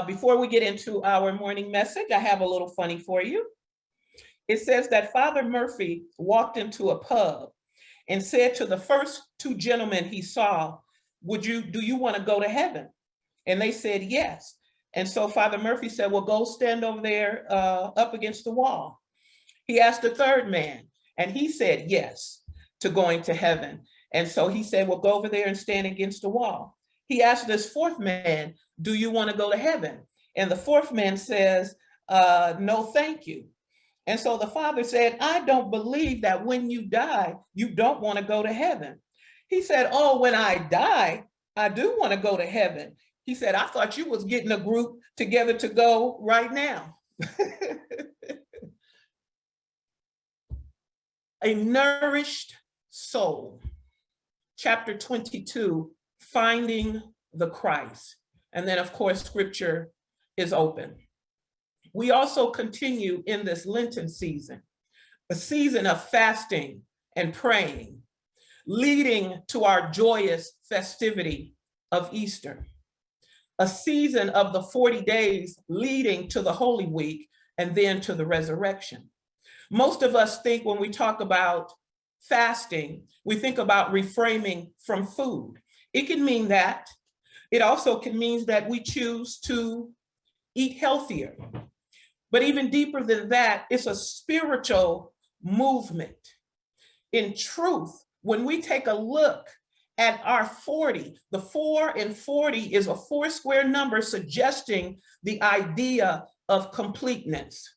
Before we get into our morning message, I have a little funny for you. It says that Father Murphy walked into a pub and said to the first two gentlemen he saw, do you want to go to heaven? And they said, yes. And so Father Murphy said, well, go stand over there up against the wall. He asked the third man, and he said yes to going to heaven. And so he said, well, go over there and stand against the wall. He asked this fourth man, do you want to go to heaven? And the fourth man says, no, thank you. And so the father said, I don't believe that when you die, you don't want to go to heaven. He said, oh, when I die, I do want to go to heaven. He said, I thought you was getting a group together to go right now. A nourished soul. Chapter 22, finding the Christ. And then, of course, scripture is open. We also continue in this Lenten season, a season of fasting and praying, leading to our joyous festivity of Easter, a season of the 40 days leading to the Holy Week and then to the resurrection. Most of us think when we talk about fasting, we think about refraining from food. It can mean that. It also can mean that we choose to eat healthier. But even deeper than that, it's a spiritual movement. In truth, when we take a look at our 40, the 4 and 40 is a 4 square number suggesting the idea of completeness,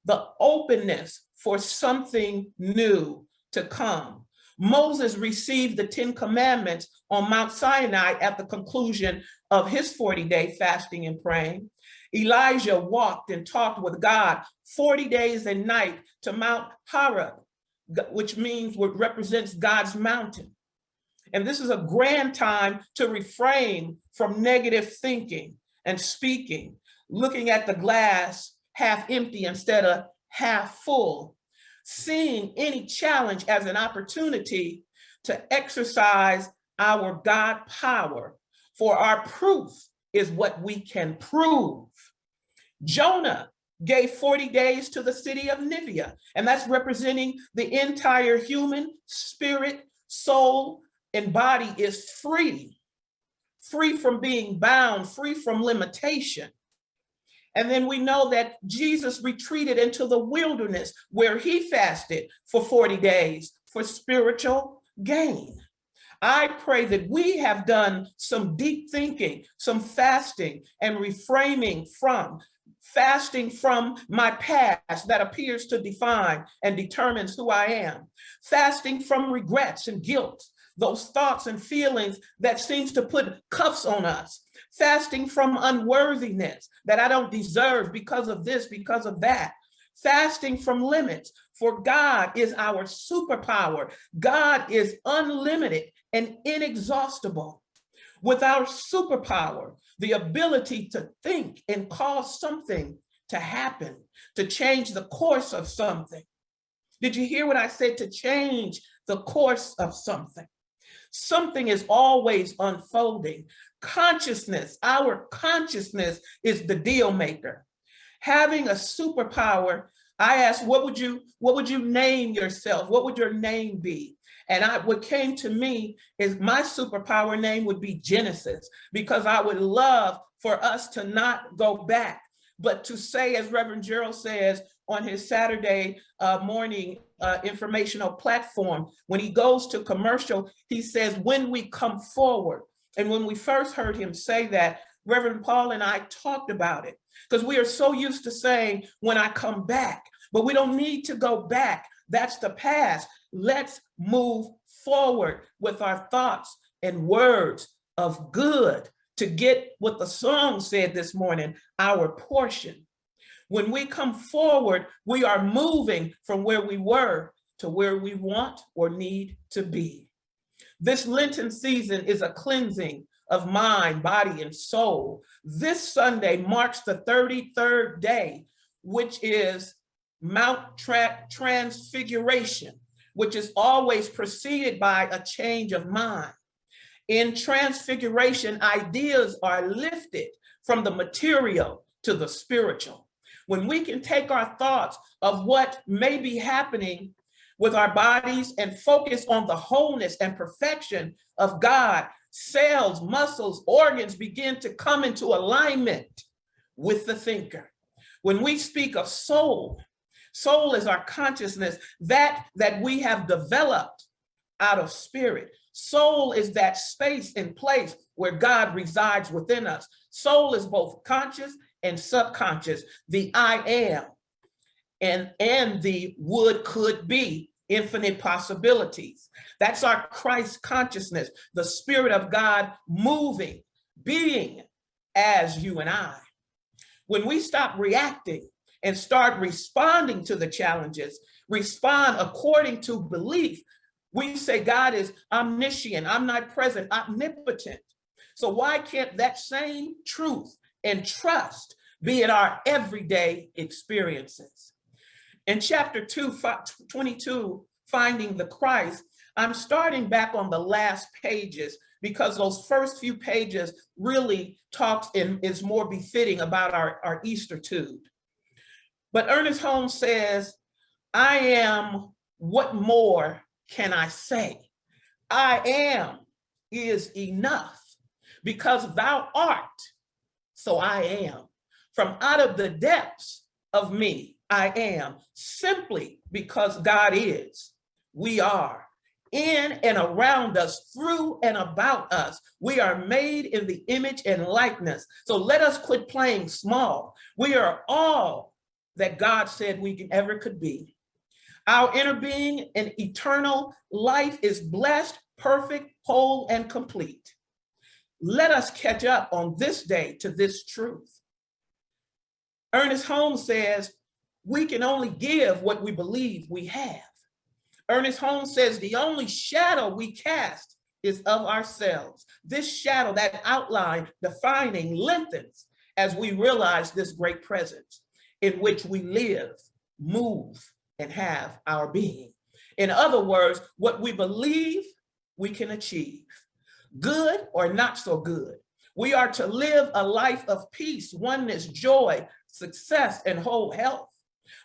the openness for something new to come. Moses received the 10 commandments on Mount Sinai at the conclusion of his 40-day fasting and praying. Elijah walked and talked with God 40 days and night to Mount Horeb, which represents God's mountain. And this is a grand time to refrain from negative thinking and speaking, looking at the glass half empty instead of half full, seeing any challenge as an opportunity to exercise our God power, for our proof is what we can prove. Jonah gave 40 days to the city of Nineveh, and that's representing the entire human spirit, soul, and body is free from being bound, free from limitation. And then we know that Jesus retreated into the wilderness where he fasted for 40 days for spiritual gain. I pray that we have done some deep thinking, some fasting and reframing from fasting from my past that appears to define and determines who I am, fasting from regrets and guilt, those thoughts and feelings that seems to put cuffs on us, fasting from unworthiness that I don't deserve because of this, because of that, fasting from limits, for God is our superpower. God is unlimited and inexhaustible. With our superpower, the ability to think and cause something to happen, to change the course of something. Did you hear what I said? To change the course of something. Something is always unfolding. Consciousness, our consciousness is the deal maker. Having a superpower, I asked, what would you name yourself? What would your name be? And what came to me is my superpower name would be Genesis, because I would love for us to not go back, but to say, as Reverend Gerald says on his Saturday morning informational platform, when he goes to commercial, he says, when we come forward. And when we first heard him say that, Reverend Paul and I talked about it, because we are so used to saying, when I come back, but we don't need to go back. That's the past. Let's move forward with our thoughts and words of good to get what the song said this morning, our portion. When we come forward, we are moving from where we were to where we want or need to be. This Lenten season is a cleansing of mind, body, and soul. This Sunday marks the 33rd day, which is Mount Transfiguration, which is always preceded by a change of mind. In Transfiguration, ideas are lifted from the material to the spiritual. When we can take our thoughts of what may be happening with our bodies and focus on the wholeness and perfection of God, cells, muscles, organs begin to come into alignment with the thinker. When we speak of soul, soul is our consciousness that we have developed out of spirit. Soul is that space and place where God resides within us. Soul is both conscious and subconscious, the I am and the would, could be, infinite possibilities. That's our Christ consciousness, the Spirit of God moving, being as you and I. When we stop reacting and start responding to the challenges, respond according to belief, we say God is omniscient, omnipresent, omnipotent. So why can't that same truth and trust be in our everyday experiences? In chapter 22, Finding the Christ, I'm starting back on the last pages because those first few pages really talks and is more befitting about our Eastertude. But Ernest Holmes says, I am, what more can I say? I am is enough because thou art, so I am. From out of the depths of me, I am, simply because God is, we are. In and around us, through and about us, we are made in the image and likeness. So let us quit playing small. We are all that God said we ever could be. Our inner being and eternal life is blessed, perfect, whole, and complete. Let us catch up on this day to this truth. Ernest Holmes says, we can only give what we believe we have. Ernest Holmes says the only shadow we cast is of ourselves. This shadow, that outline defining, lengthens as we realize this great presence in which we live, move, and have our being. In other words, what we believe, we can achieve. Good or not so good. We are to live a life of peace, oneness, joy, success, and whole health.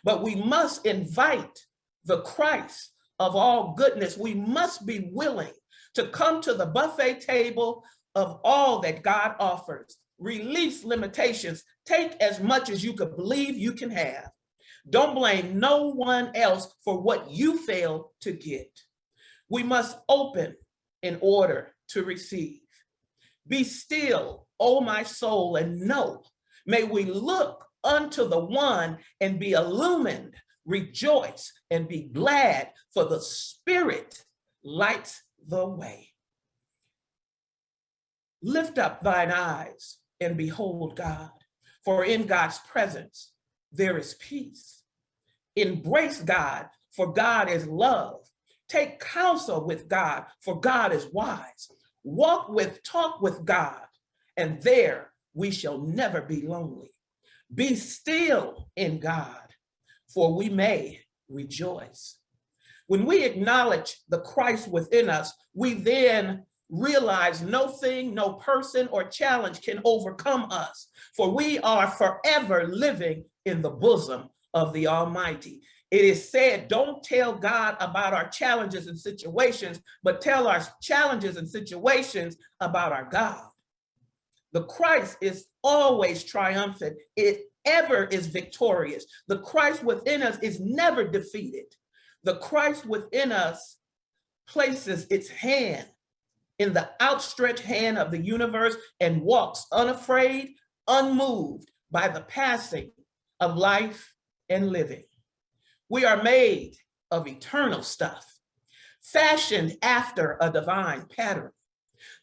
But we must invite the Christ of all goodness. We must be willing to come to the buffet table of all that God offers. Release limitations. Take as much as you could believe you can have. Don't blame no one else for what you failed to get. We must open in order to receive. Be still, O my soul, and know. May we look unto the one and be illumined, rejoice, and be glad, for the Spirit lights the way. Lift up thine eyes and behold God, for in God's presence there is peace. Embrace God, for God is love. Take counsel with God, for God is wise. Talk with God, and there we shall never be lonely. Be still in God, for we may rejoice. When we acknowledge the Christ within us, we then realize no thing, no person, or challenge can overcome us, for we are forever living in the bosom of the Almighty. It is said, don't tell God about our challenges and situations, but tell our challenges and situations about our God. The Christ is always triumphant. It ever is victorious. The Christ within us is never defeated. The Christ within us places its hand in the outstretched hand of the universe and walks unafraid, unmoved by the passing of life and living. We are made of eternal stuff, fashioned after a divine pattern,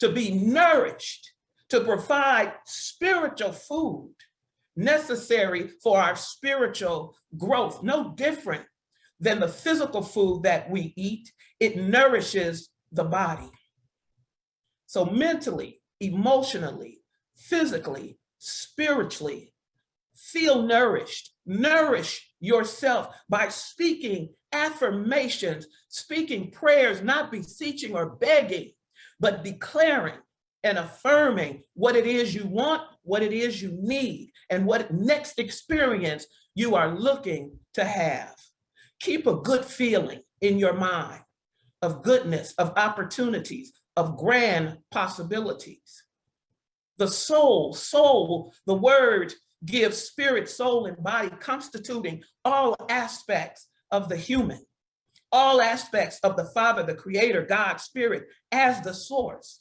to be nourished, to provide spiritual food necessary for our spiritual growth, no different than the physical food that we eat. It nourishes the body. So mentally, emotionally, physically, spiritually, feel nourished. Nourish yourself by speaking affirmations, speaking prayers, not beseeching or begging, but declaring and affirming what it is you want, what it is you need, and what next experience you are looking to have. Keep a good feeling in your mind of goodness, of opportunities, of grand possibilities. The soul, the word gives spirit, soul, and body, constituting all aspects of the human, all aspects of the Father, the Creator, God, Spirit, as the source.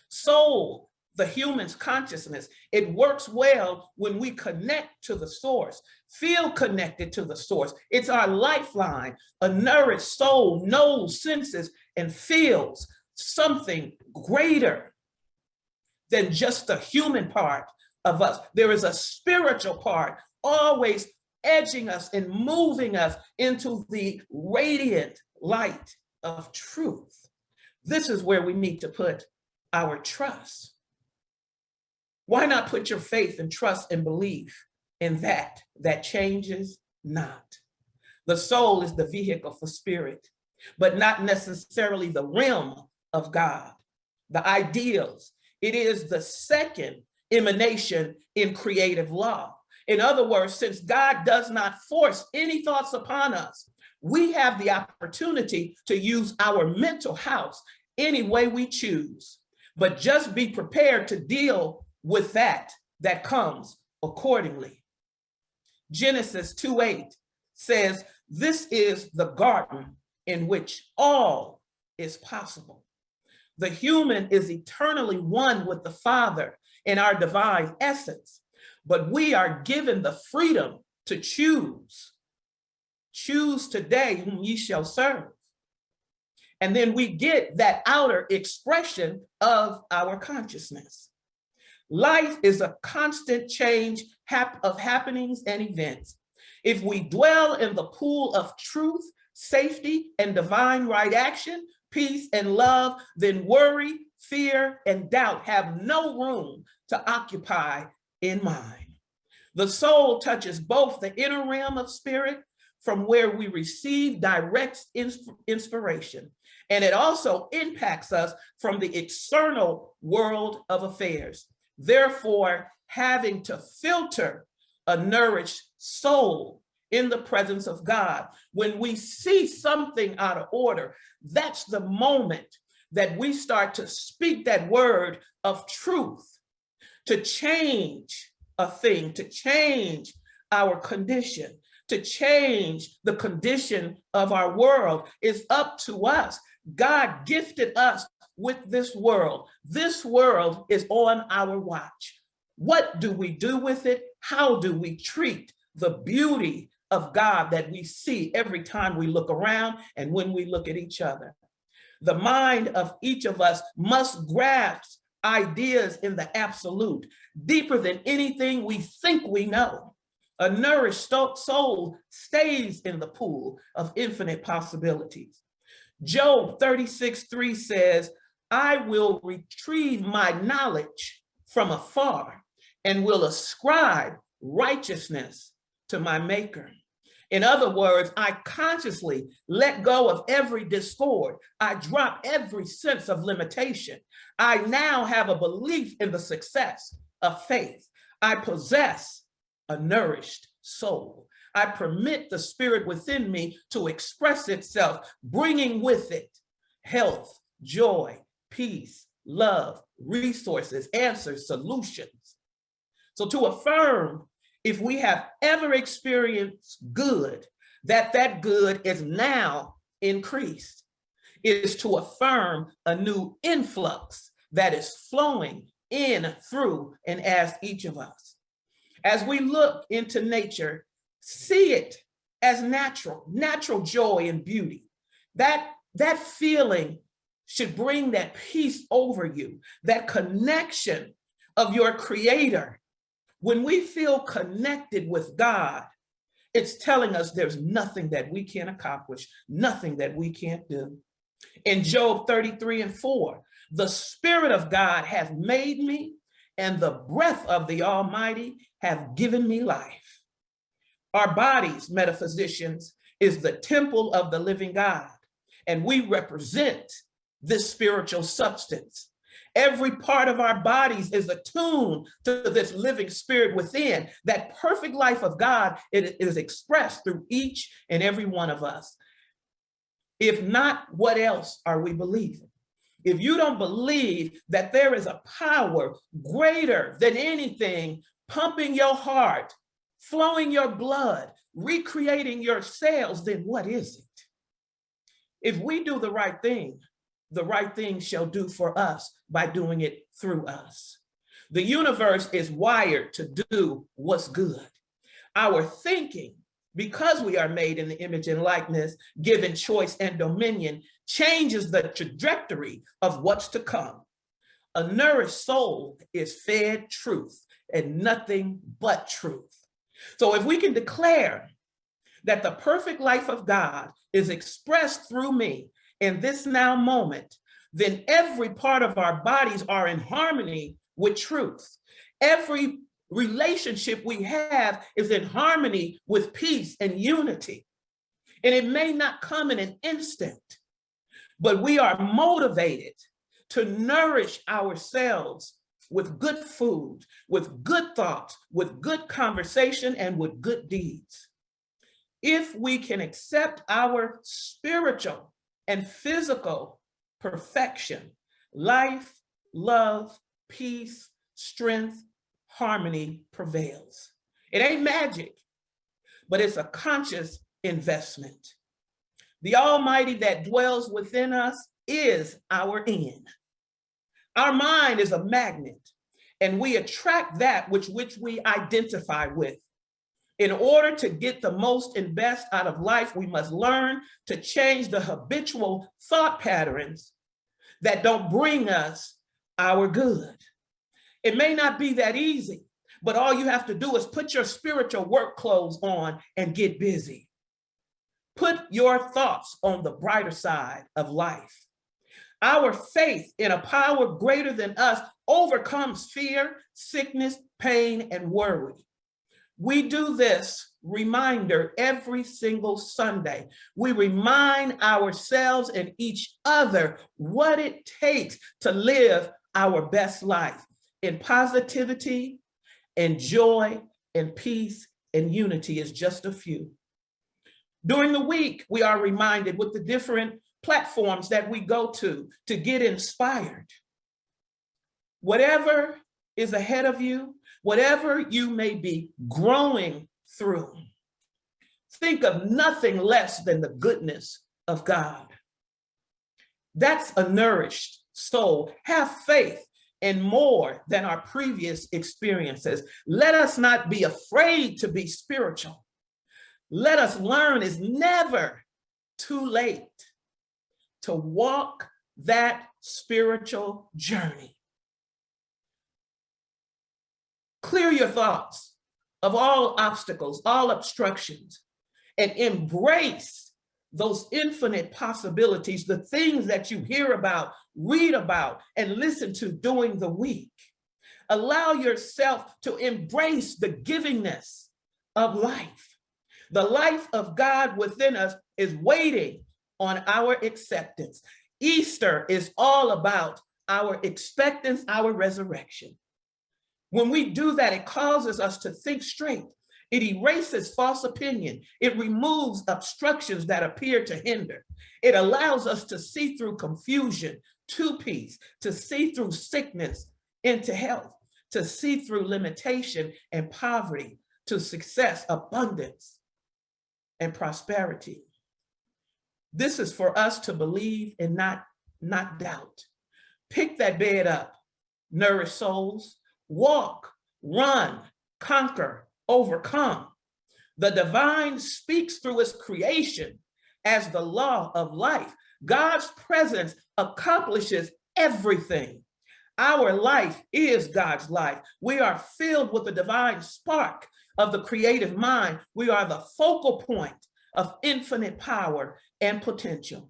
Soul, the human's consciousness, it works well when we connect to the source, feel connected to the source. It's our lifeline. A nourished soul knows, senses, and feels something greater than just the human part of us. There is a spiritual part always edging us and moving us into the radiant light of truth. This is where we need to put our trust. Why not put your faith and trust and belief in that changes not? The soul is the vehicle for spirit, but not necessarily the realm of God, the ideals. It is the second emanation in creative law. In other words, since God does not force any thoughts upon us, we have the opportunity to use our mental house any way we choose, but just be prepared to deal with that comes accordingly. Genesis 2:8 says, this is the garden in which all is possible. The human is eternally one with the Father in our divine essence, but we are given the freedom to choose. Choose today whom ye shall serve. And then we get that outer expression of our consciousness. Life is a constant change of happenings and events. If we dwell in the pool of truth, safety, and divine right action, peace and love, then worry, fear, and doubt have no room to occupy in mind. The soul touches both the inner realm of spirit, from where we receive direct inspiration, and it also impacts us from the external world of affairs. Therefore, having to filter a nourished soul in the presence of God. When we see something out of order, that's the moment that we start to speak that word of truth to change a thing, to change our condition, to change the condition of our world. Is up to us. God gifted us with this world. This world is on our watch. What do we do with it? How do we treat the beauty of God that we see every time we look around and when we look at each other? The mind of each of us must grasp ideas in the absolute, deeper than anything we think we know. A nourished soul stays in the pool of infinite possibilities. Job 36:3 says, I will retrieve my knowledge from afar and will ascribe righteousness to my maker. In other words, I consciously let go of every discord. I drop every sense of limitation. I now have a belief in the success of faith. I possess a nourished soul. I permit the spirit within me to express itself, bringing with it health, joy, peace, love, resources, answers, solutions. So to affirm, if we have ever experienced good, that good is now increased, is to affirm a new influx that is flowing in, through, and as each of us. As we look into nature, see it as natural joy and beauty. That feeling should bring that peace over you, that connection of your creator. When we feel connected with God, it's telling us there's nothing that we can't accomplish, nothing that we can't do. In Job 33:4, the Spirit of God hath made me, and the breath of the Almighty have given me life. Our bodies, metaphysicians, is the temple of the living God, and we represent this spiritual substance. Every part of our bodies is attuned to this living spirit within. That perfect life of God, it is expressed through each and every one of us. If not, what else are we believing? If you don't believe that there is a power greater than anything pumping your heart, flowing your blood, recreating your cells, then what is it? If we do the right thing shall do for us by doing it through us. The universe is wired to do what's good. Our thinking, because we are made in the image and likeness, given choice and dominion, changes the trajectory of what's to come. A nourished soul is fed truth and nothing but truth. So if we can declare that the perfect life of God is expressed through me in this now moment, then every part of our bodies are in harmony with truth. Every relationship we have is in harmony with peace and unity. And it may not come in an instant, but we are motivated to nourish ourselves with good food, with good thoughts, with good conversation, and with good deeds. If we can accept our spiritual and physical perfection, life, love, peace, strength, harmony prevails. It ain't magic, but it's a conscious investment. The Almighty that dwells within us is our end. Our mind is a magnet, and we attract that which we identify with. In order to get the most and best out of life, we must learn to change the habitual thought patterns that don't bring us our good. It may not be that easy, but all you have to do is put your spiritual work clothes on and get busy. Put your thoughts on the brighter side of life. Our faith in a power greater than us overcomes fear, sickness, pain, and worry. We do this reminder every single Sunday. We remind ourselves and each other what it takes to live our best life in positivity and joy and peace and unity is just a few. During the week, we are reminded with the different platforms that we go to get inspired. Whatever is ahead of you, whatever you may be growing through, think of nothing less than the goodness of God. That's a nourished soul. Have faith in more than our previous experiences. Let us not be afraid to be spiritual. Let us learn it's never too late to walk that spiritual journey. Clear your thoughts of all obstacles, all obstructions, and embrace those infinite possibilities, the things that you hear about, read about, and listen to during the week. Allow yourself to embrace the givingness of life. The life of God within us is waiting on our acceptance. Easter is all about our expectance, our resurrection. When we do that, it causes us to think straight. It erases false opinion. It removes obstructions that appear to hinder. It allows us to see through confusion to peace, to see through sickness into health, to see through limitation and poverty to success, abundance, and prosperity. This is for us to believe and not doubt. Pick that bed up, nourish souls. Walk, run, conquer, overcome. The divine speaks through its creation as the law of life. God's presence accomplishes everything. Our life is God's life. We are filled with the divine spark of the creative mind. We are the focal point of infinite power and potential.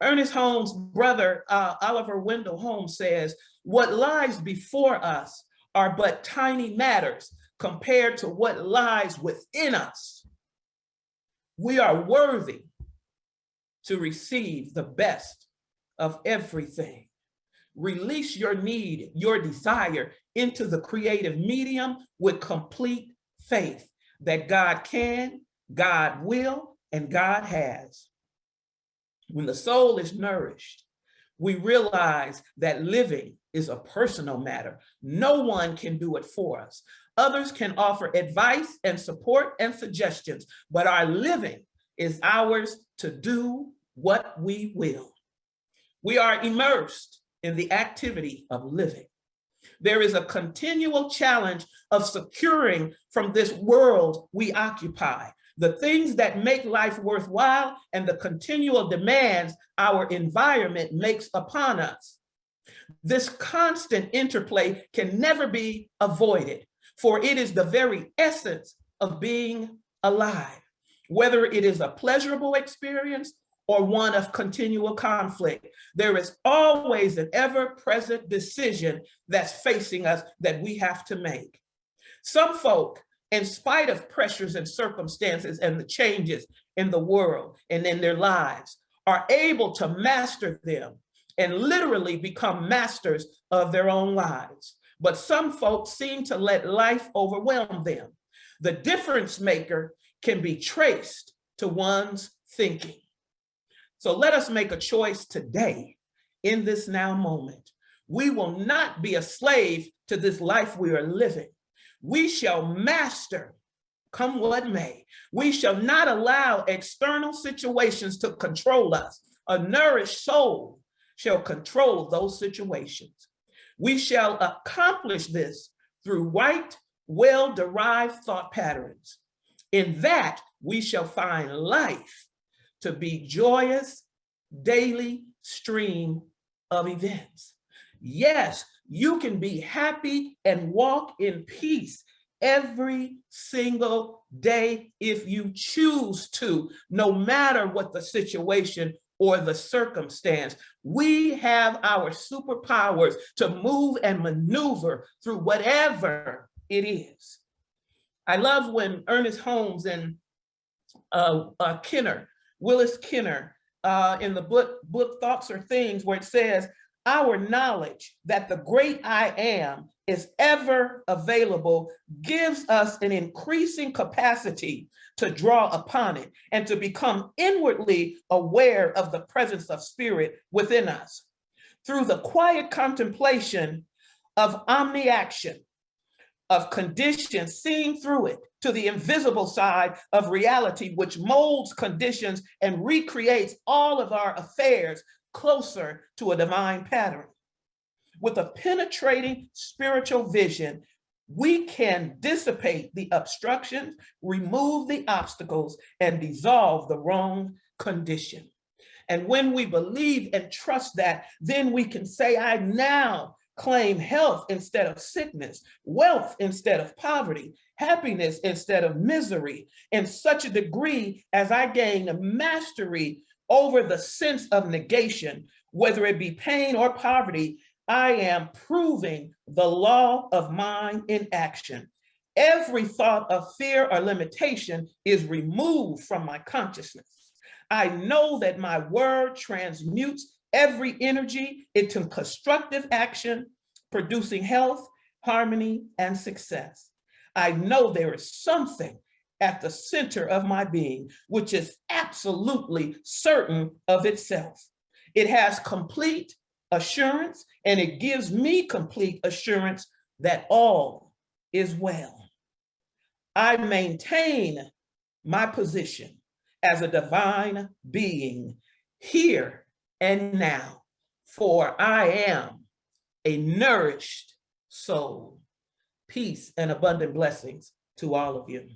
Ernest Holmes' brother, Oliver Wendell Holmes, says, "What lies before us are but tiny matters compared to what lies within us. We are worthy to receive the best of everything. Release your need, your desire into the creative medium with complete faith that God can, God will, and God has. When the soul is nourished, we realize that living is a personal matter. No one can do it for us. Others can offer advice and support and suggestions, but our living is ours to do what we will. We are immersed in the activity of living. There is a continual challenge of securing from this world we occupy the things that make life worthwhile and the continual demands our environment makes upon us. This constant interplay can never be avoided, for it is the very essence of being alive, whether it is a pleasurable experience or one of continual conflict. There is always an ever-present decision that's facing us that we have to make. Some folk, in spite of pressures and circumstances and the changes in the world and in their lives, are able to master them and literally become masters of their own lives. But some folks seem to let life overwhelm them. The difference maker can be traced to one's thinking. So let us make a choice today in this now moment. We will not be a slave to this life we are living. We shall master, come what may. We shall not allow external situations to control us. A nourished soul shall control those situations. We shall accomplish this through right, well-derived thought patterns. In that, we shall find life to be joyous, daily stream of events. Yes, you can be happy and walk in peace every single day if you choose to, no matter what the situation or the circumstance. We have our superpowers to move and maneuver through whatever it is. I love when Ernest Holmes and Willis Kenner, in the book Thoughts Are Things, where it says, our knowledge that the great I am is ever available gives us an increasing capacity to draw upon it and to become inwardly aware of the presence of spirit within us. Through the quiet contemplation of omni-action, of conditions, seeing through it to the invisible side of reality, which molds conditions and recreates all of our affairs closer to a divine pattern. With a penetrating spiritual vision, we can dissipate the obstructions, remove the obstacles, and dissolve the wrong condition. And when we believe and trust that, then we can say, I now claim health instead of sickness, wealth instead of poverty, happiness instead of misery, in such a degree as I gain a mastery over the sense of negation, whether it be pain or poverty. I am proving the law of mind in action. Every thought of fear or limitation is removed from my consciousness. I know that my word transmutes every energy into constructive action, producing health, harmony, and success. I know there is something at the center of my being, which is absolutely certain of itself. It has complete assurance, and it gives me complete assurance that all is well. I maintain my position as a divine being here and now, for I am a nourished soul. Peace and abundant blessings to all of you.